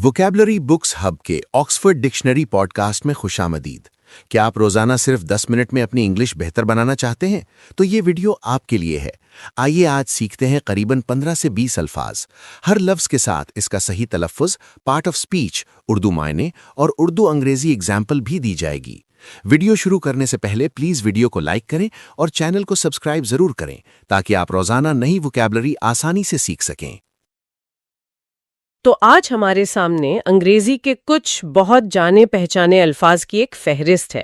Vocabulary books hub کے Oxford dictionary pod cost میں خوش آمدید۔ کیا آپ روزانہ صرف 10 منٹ میں اپنی انگلش بہتر بنانا چاہتے ہیں؟ تو یہ ویڈیو آپ کے لیے ہے۔ آئیے آج سیکھتے ہیں قریباً 15 سے 20 الفاظ۔ ہر لفظ کے ساتھ اس کا صحیح تلفظ، پارٹ آف سپیچ، اردو معنی اور اردو انگریزی اگزامپل بھی دی جائے گی۔ ویڈیو شروع کرنے سے پہلے پلیز ویڈیو کو لائک کریں اور چینل کو سبسکرائب ضرور کریں تاکہ آپ روزانہ نئی ووکیبلری آسانی سے سیکھ سکیں۔ تو آج ہمارے سامنے انگریزی کے کچھ بہت جانے پہچانے الفاظ کی ایک فہرست ہے۔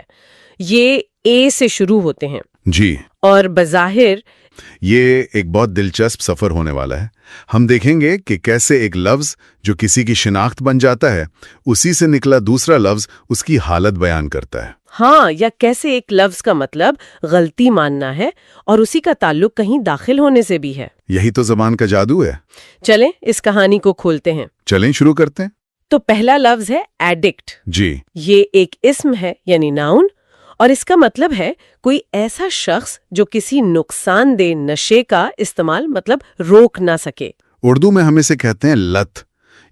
یہ اے سے شروع ہوتے ہیں جی، اور بظاہر یہ ایک بہت دلچسپ سفر ہونے والا ہے۔ ہم دیکھیں گے کہ کیسے ایک لفظ جو کسی کی شناخت بن جاتا ہے، اسی سے نکلا دوسرا لفظ اس کی حالت بیان کرتا ہے۔ ہاں، یا کیسے ایک لفظ کا مطلب غلطی ماننا ہے اور اسی کا تعلق کہیں داخل ہونے سے بھی ہے۔ یہی تو زبان کا جادو ہے۔ چلیں اس کہانی کو کھولتے ہیں۔ چلیں شروع کرتے ہیں۔ تو پہلا لفظ ہے ایڈکٹ۔ جی، یہ ایک اسم ہے یعنی ناؤن، اور اس کا مطلب ہے کوئی ایسا شخص جو کسی نقصان دہ نشے کا استعمال روک نہ سکے۔ اردو میں ہم اسے کہتے ہیں لت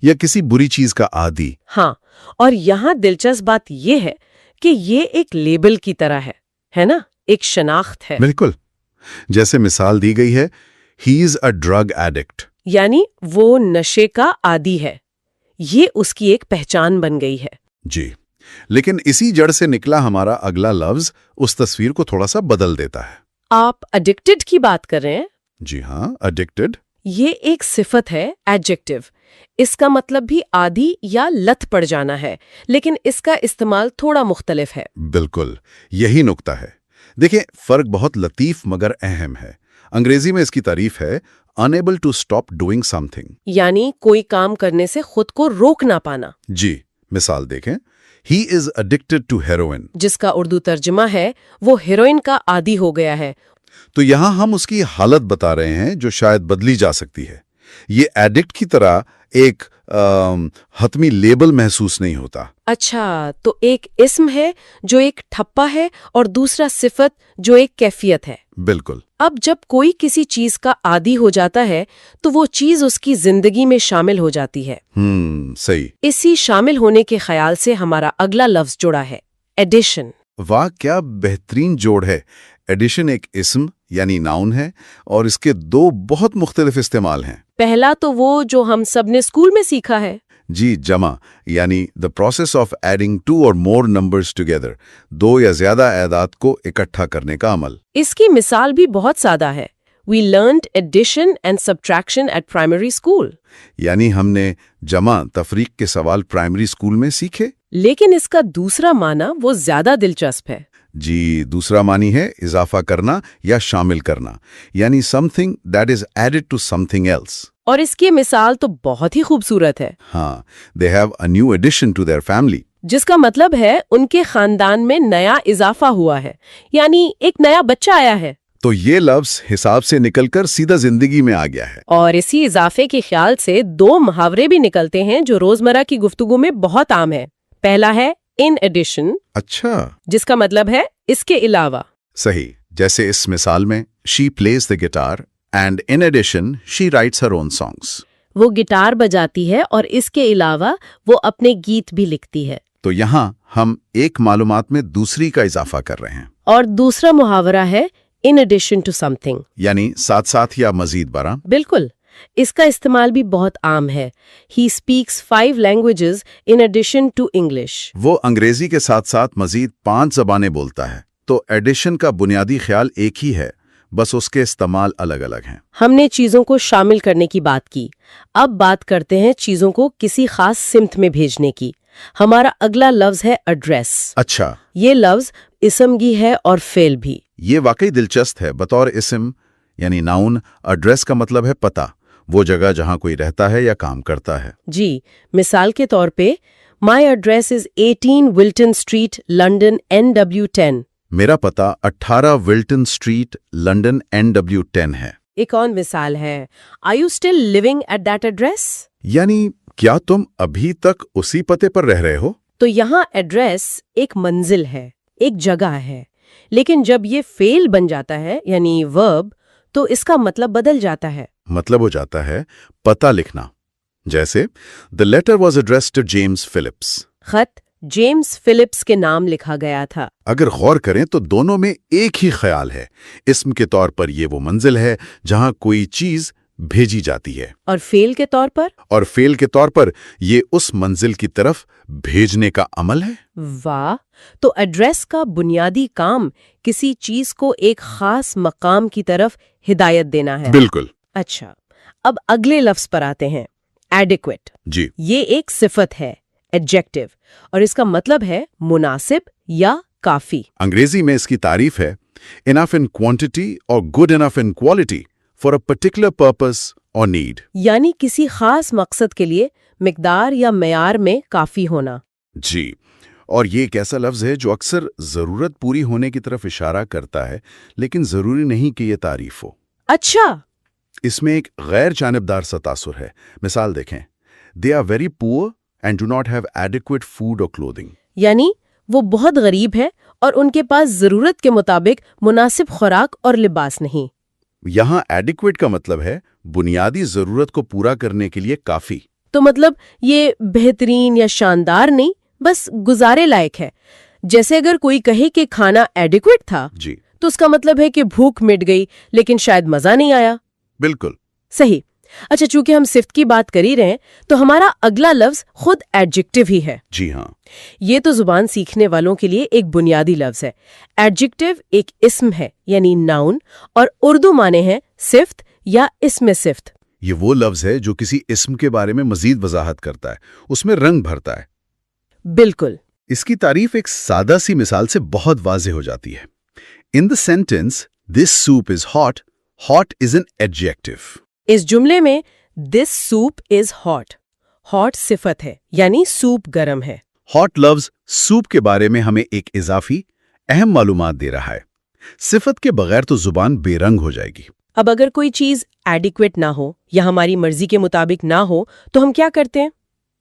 یا کسی بری چیز کا عادی۔ ہاں، اور یہاں دلچسپ بات یہ ہے کہ یہ ایک لیبل کی طرح ہے نا، ایک شناخت ہے۔ بالکل، جیسے مثال دی گئی ہے، ہی از اے ڈرگ ایڈکٹ، یعنی وہ نشے کا عادی ہے۔ یہ اس کی ایک پہچان بن گئی ہے۔ جی، لیکن اسی جڑ سے نکلا ہمارا اگلا لفظ اس تصویر کو تھوڑا سا بدل دیتا ہے۔ آپ ایڈکٹڈ کی بات کر رہے ہیں؟ جی ہاں، ایڈکٹڈ یہ ایک صفت ہے، ایڈجیکٹو۔ اس کا مطلب بھی عادی یا لت پڑ جانا ہے، لیکن اس کا استعمال تھوڑا مختلف ہے۔ بالکل، یہی نکتہ ہے۔ دیکھیں، فرق بہت لطیف مگر اہم ہے۔ انگریزی میں اس کی تعریف ہے unable to stop doing something، یعنی کوئی کام کرنے سے خود کو روک نہ پانا۔ جی، مثال دیکھیں، he is addicted to heroin، جس کا اردو ترجمہ ہے وہ ہیروئن کا عادی ہو گیا ہے۔ تو یہاں ہم اس کی حالت بتا رہے ہیں جو شاید بدلی جا سکتی ہے۔ یہ ایڈکٹ کی طرح ایک حتمی لیبل محسوس نہیں ہوتا۔ اچھا، تو ایک اسم ہے جو ایک ٹھپا ہے اور دوسرا صفت جو ایک کیفیت ہے۔ بالکل۔ اب جب کوئی کسی چیز کا عادی ہو جاتا ہے تو وہ چیز اس کی زندگی میں شامل ہو جاتی ہے۔ صحیح۔ اسی شامل ہونے کے خیال سے ہمارا اگلا لفظ جڑا ہے، ایڈیشن۔ واہ، کیا بہترین جوڑ ہے۔ ایڈیشن ایک اسم یعنی ناؤن ہے اور اس کے دو بہت مختلف استعمال ہیں۔ پہلا تو وہ جو ہم سب نے اسکول میں سیکھا ہے۔ جی، جمع یعنی the process of adding two or more numbers together، دو یا زیادہ اعداد کو اکٹھا کرنے کا عمل۔ اس کی مثال بھی بہت سادہ ہے، We learned addition and subtraction at primary school۔ یعنی ہم نے جمع تفریق کے سوال پرائمری اسکول میں سیکھے۔ لیکن اس کا دوسرا معنی وہ زیادہ دلچسپ ہے۔ جی، دوسرا معنی ہے اضافہ کرنا یا شامل کرنا، یعنی something that is added to something else۔ اور اس کی مثال تو بہت ہی خوبصورت ہے۔ ہاں، they have a new addition to their family، جس کا مطلب ہے ان کے خاندان میں نیا اضافہ ہوا ہے، یعنی ایک نیا بچہ آیا ہے۔ تو یہ لفظ حساب سے نکل کر سیدھا زندگی میں آ گیا ہے۔ اور اسی اضافے کے خیال سے دو محاورے بھی نکلتے ہیں جو روزمرہ کی گفتگو میں بہت عام ہے۔ پہلا ہے in addition، اچھا، جس کا مطلب ہے اس کے علاوہ۔ صحیح، جیسے اس مثال میں she plays the guitar and in addition she writes her own songs۔ وہ گٹار بجاتی ہے اور اس کے علاوہ وہ اپنے گیت بھی لکھتی ہے۔ تو یہاں ہم ایک معلومات میں دوسری کا اضافہ کر رہے ہیں، اور دوسرا محاورہ ہے in addition to something، یعنی ساتھ ساتھ یا مزید برآں۔ بالکل، اس کا استعمال بھی بہت عام ہے۔ He speaks 5 languages in addition to English۔ وہ انگریزی کے ساتھ ساتھ مزید 5 زبانیں بولتا ہے۔ تو ایڈیشن کا بنیادی خیال ایک ہی ہے، بس اس کے استعمال الگ الگ ہیں۔ ہم نے چیزوں کو شامل کرنے کی بات کی، اب بات کرتے ہیں چیزوں کو کسی خاص سمت میں بھیجنے کی۔ ہمارا اگلا لفظ ہے ایڈریس۔ اچھا، یہ لفظ اسمگی ہے اور فعل بھی۔ یہ واقعی دلچسپ ہے۔ بطور اسم یعنی ناؤن، ایڈریس کا مطلب ہے پتہ، وہ جگہ جہاں کوئی رہتا ہے یا کام کرتا ہے۔ جی، مثال کے طور پہ My address is 18 Wilton Street, London, NW10۔ میرا پتہ 18 ولٹن اسٹریٹ، لنڈن، NW10 ہے۔ ایک اور مثال ہے Are you still living at that address؟ یعنی کیا تم ابھی تک اسی پتے پر رہ رہے ہو؟ تو یہاں ایڈریس ایک منزل ہے، ایک جگہ ہے، لیکن جب یہ فعل بن جاتا ہے یعنی ورب، تو اس کا مطلب بدل جاتا ہے۔ مطلب ہو جاتا ہے پتہ لکھنا۔ जैसे the letter was addressed to James Phillips. खत जेम्स फिलिप्स के नाम लिखा गया था। अगर गौर करें तो दोनों में एक ही ख्याल है। इस्म के तौर पर ये वो मंजिल है जहां कोई चीज भेजी जाती है, और फेल के तौर पर? और फेल के तौर पर ये उस मंजिल की तरफ भेजने का अमल है। वाह! तो एड्रेस का बुनियादी काम किसी चीज को एक खास मकाम की तरफ हिदायत देना है। बिल्कुल। अच्छा, अब अगले लफ्ज पर आते हैं, एडिक्वेट। जी, ये एक सिफत है, एडजेक्टिव, और इसका मतलब है मुनासिब या काफी। अंग्रेजी में इसकी तारीफ है इनफ इन क्वांटिटी और good enough in quality for a particular purpose और नीड। यानी किसी खास मकसद के लिए मिकदार या मेयार में काफी होना। जी, और ये एक ऐसा लफ्ज है जो अक्सर जरूरत पूरी होने की तरफ इशारा करता है, लेकिन जरूरी नहीं कि ये तारीफ हो। अच्छा, इसमें एक गैर जानिबदार सा तासुर है। मिसाल देखें, they are very poor and do not have adequate food और क्लोथिंग। यानी वो बहुत गरीब है और उनके पास जरूरत के मुताबिक मुनासिब खुराक और लिबास नहीं। यहाँ एडिक्वेट का मतलब है बुनियादी जरूरत को पूरा करने के लिए काफी। तो मतलब ये बेहतरीन या शानदार नहीं, बस गुजारे लायक है। जैसे अगर कोई कहे कि खाना एडिक्वेट था, जी, तो उसका मतलब है कि भूख मिट गई लेकिन शायद मजा नहीं आया। बिल्कुल सही। अच्छा, चूंकि हम सिफ्त की बात कर ही रहे हैं तो हमारा अगला लफ्ज खुद एडजेक्टिव ही है। जी हाँ, ये तो जुबान सीखने वालों के लिए एक बुनियादी लफ्ज है। एडजेक्टिव एक इस्म है यानी नाउन, और उर्दू माने हैं सिफ्त या इस्म सिफ्त। ये वो लफ्ज है जो किसी इस्म के बारे में मजीद वजाहत करता है, उसमें रंग भरता है। बिल्कुल। इसकी तारीफ एक सादा सी मिसाल से बहुत वाज़ेह हो जाती है। In the sentence this soup is hot, hot is an adjective. इस जुमले में this soup is hot, hot सिफत है यानी सूप गरम है। हॉट लफ्ज सूप के बारे में हमें एक इजाफी अहम मालूमात दे रहा है। सिफत के बगैर तो जुबान बेरंग हो जाएगी। अब अगर कोई चीज एडिक्वेट ना हो या हमारी मर्जी के मुताबिक ना हो तो हम क्या करते हैं?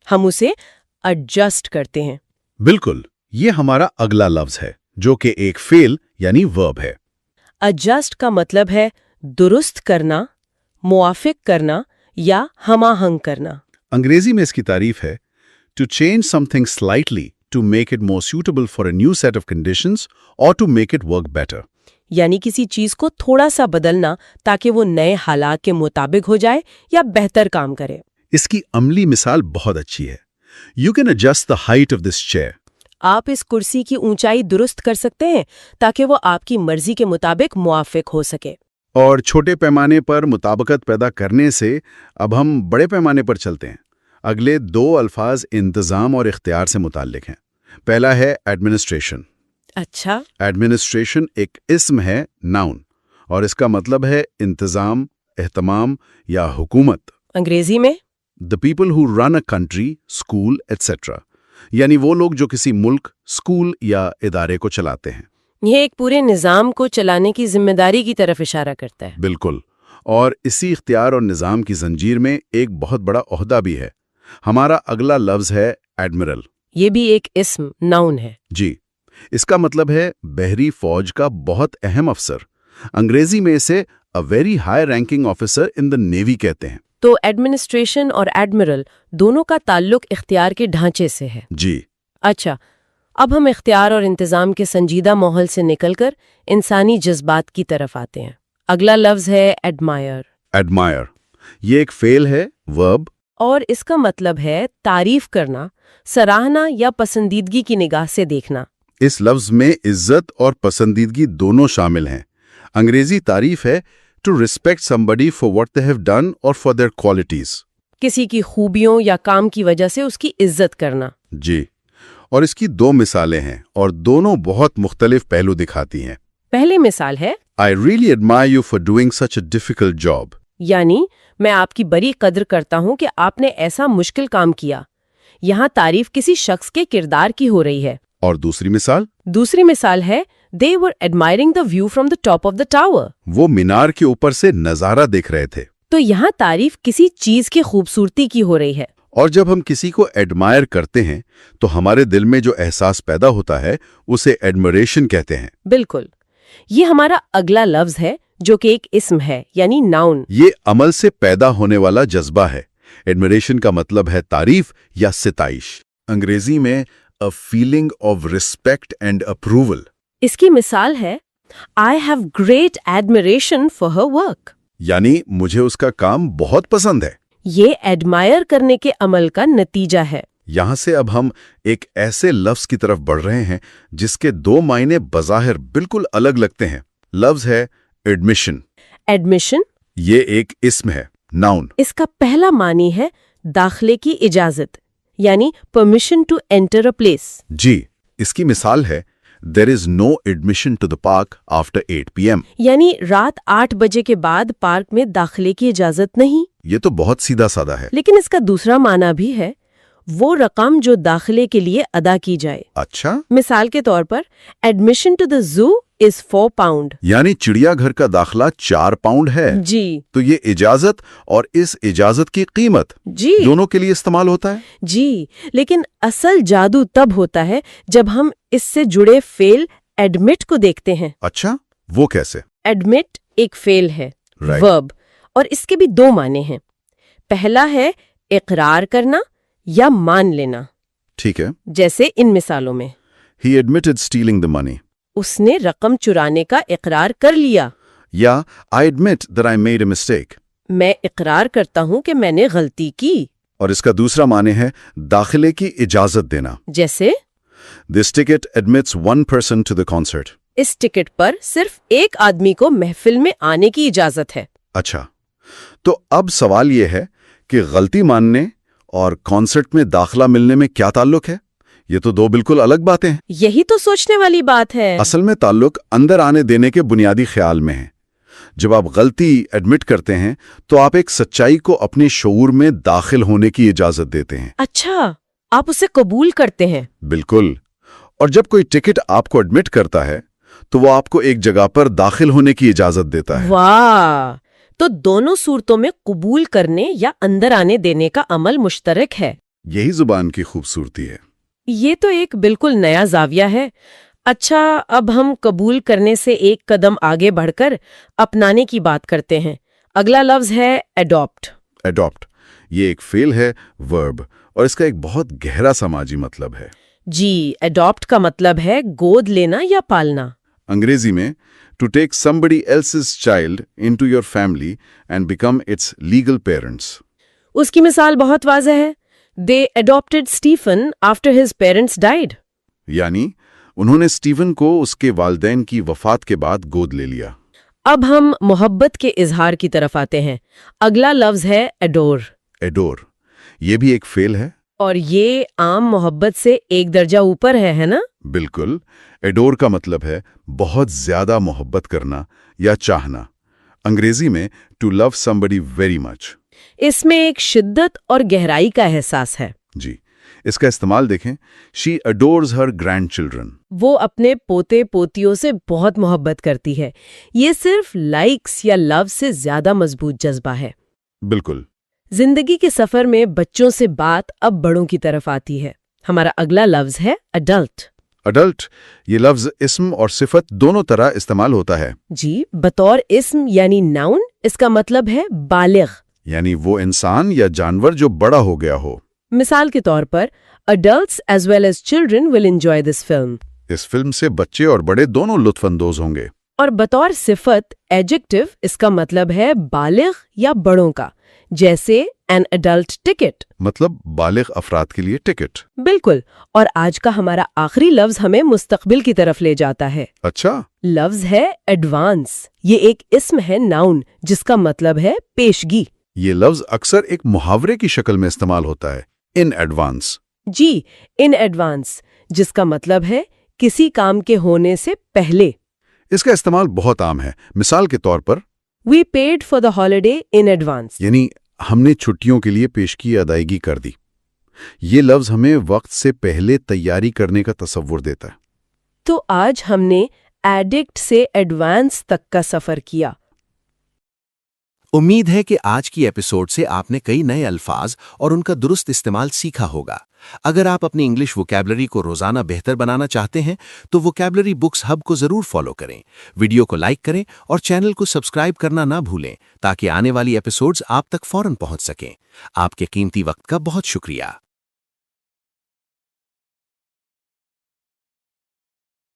हम उसे एडजस्ट करते हैं। बिल्कुल, ये हमारा अगला लफ्ज है जो कि एक फेल यानी वर्ब है। एडजस्ट का मतलब है दुरुस्त करना, मुआफिक करना या हमाहंग करना। अंग्रेजी में इसकी तारीफ है to change something slightly to make it more suitable for a new set of conditions और to make it work better. यानी किसी चीज को थोड़ा सा बदलना ताकि वो नए हालात के मुताबिक हो जाए या बेहतर काम करे। इसकी अमली मिसाल बहुत अच्छी है। You can adjust the height of this chair. आप इस कुर्सी की ऊंचाई दुरुस्त कर सकते हैं ताकि वो आपकी मर्जी के मुताबिक मुआफिक हो सके। और छोटे पैमाने पर मुताबिकत पैदा करने से अब हम बड़े पैमाने पर चलते हैं। अगले दो अल्फाज इंतज़ाम और इख्तियार से मुताल्लिक हैं। पहला है एडमिनिस्ट्रेशन। अच्छा, एडमिनिस्ट्रेशन एक इस्म है, नाउन, और इसका मतलब है इंतज़ाम, एहतमाम या हुकूमत। अंग्रेजी में the people who run a country, school etcetera, यानी वो लोग जो किसी मुल्क, स्कूल या इदारे को चलाते हैं। यह एक पूरे निज़ाम को चलाने की जिम्मेदारी की तरफ इशारा करता है। बिल्कुल, और इसी इख्तियार और निज़ाम की जंजीर में एक बहुत बड़ा ओहदा भी है। हमारा अगला लफ्ज़ है एडमिरल। ये भी एक इस्म, नाउन है। जी, इसका मतलब है बहरी फौज का बहुत अहम अफसर। अंग्रेजी में इसे a very high ranking officer in the navy कहते हैं। तो एडमिनिस्ट्रेशन और एडमिरल दोनों का ताल्लुक इख्तियार के ढांचे से है। जी, अच्छा, अब हम इख्तियार और इंतज़ाम के संजीदा माहौल से निकलकर इंसानी जज्बात की तरफ आते हैं। अगला लफ्ज़ है एडमायर। एडमायर, ये एक फेल है, वर्ब, और इसका मतलब है तारीफ करना, सराहना या पसंदीदगी की निगाह से देखना। इस लफ्ज में इज्जत और पसंदीदगी दोनों शामिल हैं। अंग्रेजी तारीफ है to respect somebody for what they have done और फॉर देयर क्वालिटीज। किसी की खूबियों या काम की वजह से उसकी इज्जत करना। जी, और इसकी दो मिसालें हैं और दोनों बहुत मुख्तलिफ पहलू दिखाती हैं। पहली मिसाल है I really admire you for doing such a difficult job. यानी मैं आपकी बड़ी कद्र करता हूं कि आपने ऐसा मुश्किल काम किया। यहाँ तारीफ किसी शख्स के किरदार की हो रही है। और दूसरी मिसाल है they were admiring the view from the top of the tower. वो मीनार के ऊपर से नजारा देख रहे थे। तो यहाँ तारीफ किसी चीज की खूबसूरती की हो रही है। और जब हम किसी को एडमायर करते हैं तो हमारे दिल में जो एहसास पैदा होता है उसे एडमरेशन कहते हैं। बिल्कुल, ये हमारा अगला लफ्ज है जो कि एक इस्म है यानी नाउन। ये अमल से पैदा होने वाला जज्बा है। एडमिरेशन का मतलब है तारीफ या सिताइश। अंग्रेजी में a feeling of respect and approval. इसकी मिसाल है I have great admiration for her work. यानी मुझे उसका काम बहुत पसंद है। ये एडमायर करने के अमल का नतीजा है। यहां से अब हम एक ऐसे लफ्ज की तरफ बढ़ रहे हैं जिसके दो मायने बज़ाहिर बिल्कुल अलग लगते हैं। लफ्ज है एडमिशन। एडमिशन ये एक इस्म है, नाउन। इसका पहला मानी है दाखिले की इजाजत, यानी permission to enter a place. जी, इसकी मिसाल है there is no admission to the park after 8 PM। यानी रात 8 बजे के बाद पार्क में दाखिले की इजाजत नहीं। ये तो बहुत सीधा साधा है। लेकिन इसका दूसरा माना भी है, वो रकम जो दाखिले के लिए अदा की जाए। अच्छा, मिसाल के तौर पर admission to the zoo is 4 pound. यानी चिड़ियाघर का दाखला 4 पाउंड है। जी तो ये इजाजत और इस इजाजत की कीमत जी दोनों के लिए इस्तेमाल होता है। जी, लेकिन असल जादू तब होता है जब हम इससे जुड़े फेल एडमिट को देखते हैं। अच्छा, वो कैसे? एडमिट एक फेल है, Right. वर्ब, और इसके भी दो माने हैं। पहला है इकरार करना या मान लेना, ठीक है। जैसे इन मिसालों में He admitted stealing the money. उसने रकम चुराने का इकरार कर लिया। या I admit that I made a mistake. मैं इकरार करता हूं कि मैंने गलती की। और इसका दूसरा माने है दाखिले की इजाजत देना। जैसे This ticket admits one person to the concert. इस टिकट पर सिर्फ एक आदमी को महफिल में आने की इजाजत है। अच्छा, तो अब सवाल ये है कि गलती मानने और कॉन्सर्ट में दाखला मिलने में क्या ताल्लुक है? ये तो दो बिल्कुल अलग बातें हैं। यही तो सोचने वाली बात है। असल में ताल्लुक अंदर आने देने के बुनियादी ख्याल में है। जब आप गलती एडमिट करते हैं तो आप एक सच्चाई को अपने शऊर में दाखिल होने की इजाजत देते हैं। अच्छा, आप उसे कबूल करते हैं। बिल्कुल। और जब कोई टिकट आपको एडमिट करता है तो वो आपको एक जगह पर दाखिल होने की इजाजत देता है। वाह, तो दोनों सूरतों में कबूल करने या अंदर आने देने का अमल मुश्तरक है। यही जुबान की खूबसूरती है। ये तो एक बिल्कुल नया जाविया है। अच्छा, अब हम कबूल करने से एक कदम आगे बढ़कर अपनाने की बात करते हैं। अगला लफ्ज है एडॉप्ट। एडॉप्ट, ये एक फेल है, वर्ब, और इसका एक बहुत गहरा समाजी मतलब है। जी, एडॉप्ट का मतलब है गोद लेना या पालना। अंग्रेजी में to take somebody else's child into your family and become its legal parents. उसकी मिसाल बहुत वाज़ेह है। They adopted Stephen after his parents died. यानी उन्होंने स्टीवन को उसके वालिदैन की वफात के बाद गोद ले लिया। अब हम मोहब्बत के इजहार की तरफ आते हैं। अगला लफ्ज है एडोर। एडोर, ये भी एक फेल है। और ये आम मोहब्बत से एक दर्जा ऊपर है ना? बिल्कुल। एडोर का मतलब है बहुत ज्यादा मोहब्बत करना या चाहना। अंग्रेजी में to love somebody very much. इसमें एक शिद्दत और गहराई का एहसास है। जी, इसका इस्तेमाल देखें। She adores her grand children. वो अपने पोते पोतियों से बहुत मोहब्बत करती है। ये सिर्फ लाइक्स या लव से ज्यादा मजबूत जज्बा है। बिल्कुल। जिंदगी के सफर में बच्चों से बात अब बड़ों की तरफ आती है। हमारा अगला लफ्ज है अडल्ट। अडल्ट, ये लफ्ज इस्म और सिफत दोनों तरह इस्तेमाल होता है। जी, बतौर इस्म यानी नाउन इसका मतलब है बालिग, यानी वो इंसान या जानवर जो बड़ा हो गया हो। मिसाल के तौर पर adults as well as children will enjoy this film. इस फिल्म से बच्चे और बड़े दोनों लुत्फानंदोज होंगे। और बतौर सिफत एडजेक्टिव इसका मतलब है बालिग या बड़ों का, जैसे an adult ticket। मतलब बालिग अफराद के लिए टिकट। बिल्कुल। और आज का हमारा आखिरी लफ्ज हमें मुस्तकबिल की तरफ ले जाता है। अच्छा, लफ्ज है एडवांस। ये एक इस्म है नाउन जिसका मतलब है पेशगी। ये लफ्ज अक्सर एक मुहावरे की शक्ल में इस्तेमाल होता है, in advance. Ji, in advance, जिसका मतलब है किसी काम के होने से पहले। इसका इस्तेमाल बहुत आम है। मिसाल के तौर पर We paid for the holiday in advance. यानी हमने छुट्टियों के लिए पेशगी अदायगी कर दी। ये लफ्ज हमें वक्त से पहले तैयारी करने का तसव्वुर देता है। तो आज हमने एडिक्ट से एडवांस तक का सफर किया। उम्मीद है कि आज की एपिसोड से आपने कई नए अल्फाज और उनका दुरुस्त इस्तेमाल सीखा होगा। अगर आप अपनी इंग्लिश वोकैबुलरी को रोजाना बेहतर बनाना चाहते हैं तो वोकैबुलरी बुक्स हब को जरूर फॉलो करें, वीडियो को लाइक करें और चैनल को सब्सक्राइब करना ना भूलें ताकि आने वाली एपिसोड्स आप तक फौरन पहुंच सकें। आपके कीमती वक्त का बहुत शुक्रिया।